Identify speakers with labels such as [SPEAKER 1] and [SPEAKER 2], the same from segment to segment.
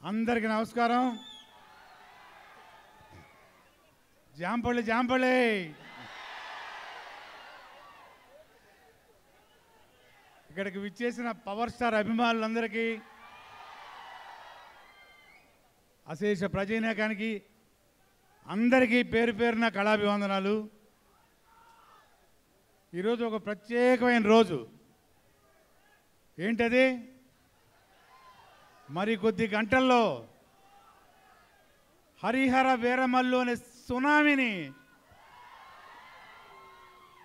[SPEAKER 1] అందరికీ నమస్కారం. జాంపల్లి జాంపల్లి ఇక్కడికి విచ్చేసిన పవర్ స్టార్ అభిమానులందరికీ, అశేష ప్రజానీకానికి అందరికీ పేరు పేరున కళాభివందనాలు. ఈరోజు ఒక ప్రత్యేకమైన రోజు. ఏంటది? మరి కొద్ది గంటల్లో హరిహర వీరమల్లు అనే సునామీని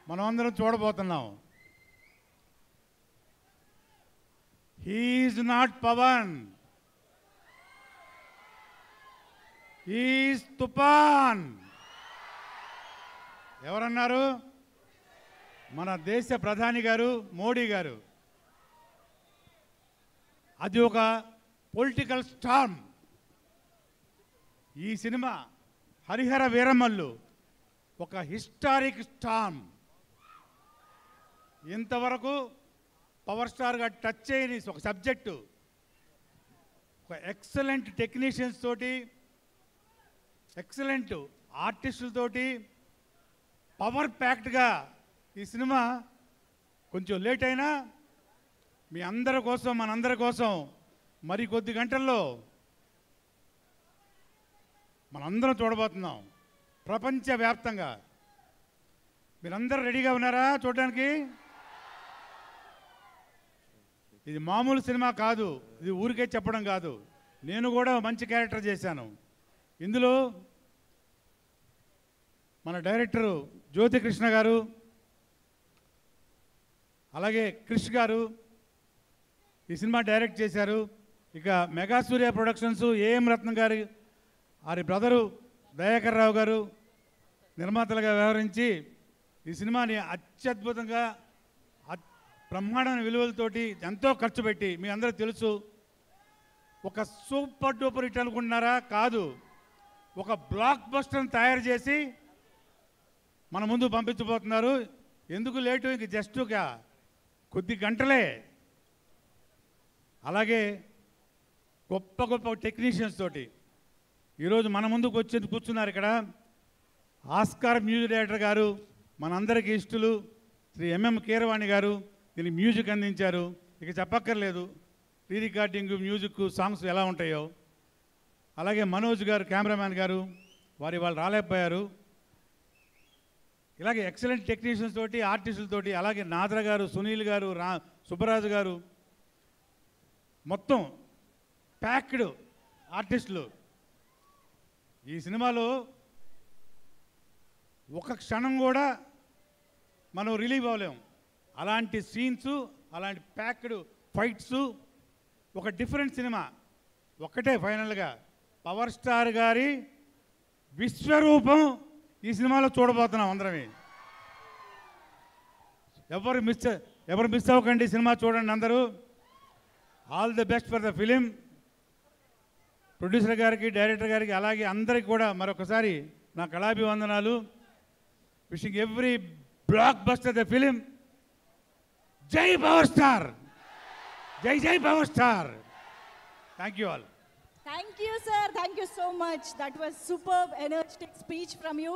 [SPEAKER 1] మనం అందరం చూడబోతున్నాం. He is not Pavan, he is తుఫాన్. ఎవరన్నారు? మన దేశ ప్రధాని గారు మోడీ గారు. అది ఒక పొలిటికల్ స్టార్మ్. ఈ సినిమా హరిహర వీరమల్లు ఒక హిస్టారిక్ స్టార్మ్. ఇంతవరకు పవర్ స్టార్గా టచ్ చేయని ఒక సబ్జెక్టు, ఒక ఎక్సలెంట్ టెక్నీషియన్స్ తోటి, ఎక్సలెంట్ ఆర్టిస్టులతోటి పవర్ ప్యాక్డ్గా ఈ సినిమా కొంచెం లేట్ అయినా మీ అందరి కోసం, మనందరి కోసం మరి కొద్ది గంటల్లో మనందరం చూడబోతున్నాం ప్రపంచవ్యాప్తంగా. మీరందరూ రెడీగా ఉన్నారా చూడడానికి? ఇది మామూలు సినిమా కాదు, ఇది ఊరికే చెప్పడం కాదు. నేను కూడా మంచి క్యారెక్టర్ చేశాను ఇందులో. మన డైరెక్టరు జ్యోతికృష్ణ గారు, అలాగే క్రిష్ గారు ఈ సినిమా డైరెక్ట్ చేశారు. ఇక మెగా సూర్య ప్రొడక్షన్స్ ఏఎం రత్నం గారి వారి బ్రదరు దయాకర్ రావు గారు నిర్మాతలుగా వ్యవహరించి ఈ సినిమాని అత్యద్భుతంగా బ్రహ్మాండమైన విలువలతోటి ఎంతో ఖర్చు పెట్టి, మీ అందరూ తెలుసు, ఒక సూపర్ డూపర్ హిట్ అనుకుంటున్నారా? కాదు, ఒక బ్లాక్ బస్టర్ని తయారు చేసి మన ముందు పంపించబోతున్నారు. ఎందుకు లేటు? ఇంక జస్ట్ ఒక కొద్ది గంటలే. అలాగే గొప్ప గొప్ప టెక్నీషియన్స్ తోటి ఈరోజు మన ముందుకు వచ్చి కూర్చున్నారు. ఇక్కడ ఆస్కార్ మ్యూజిక్ డైరెక్టర్ గారు, మనందరికీ ఇష్టలు శ్రీ ఎంఎం కీరవాణి గారు దీనికి మ్యూజిక్ అందించారు. ఇక చెప్పక్కర్లేదు రీ రికార్డింగ్, మ్యూజిక్, సాంగ్స్ ఎలా ఉంటాయో. అలాగే మనోజ్ గారు కెమెరామ్యాన్ గారు, వాళ్ళు రాలేకపోయారు. ఇలాగే ఎక్సలెంట్ టెక్నీషియన్స్ తోటి, ఆర్టిస్టులతోటి, అలాగే నాద్ర గారు, సునీల్ గారు, సుబ్బరాజు గారు, మొత్తం ప్యాక్డ్ ఆర్టిస్టులు. ఈ సినిమాలో ఒక క్షణం కూడా మనం రిలీవ్ అవ్వలేము. అలాంటి సీన్స్, అలాంటి ప్యాక్డ్ ఫైట్స్, ఒక డిఫరెంట్ సినిమా. ఒక్కటే ఫైనల్గా పవర్ స్టార్ గారి విశ్వరూపం ఈ సినిమాలో చూడబోతున్నాం అందరమే. ఎవరు మిస్ అవ్వకండి, సినిమా చూడండి అందరూ. All the best for the film. Producer గారికి, డైరెక్టర్ గారికి, అలాగే అందరికి కూడా మరొకసారి నా కళాభివందనాలు. Wishing every blockbuster the film. జై పవర్ స్టార్, జై జై power star. Thank you all.
[SPEAKER 2] Thank you, sir. Thank you so much. That was superb, energetic speech from you.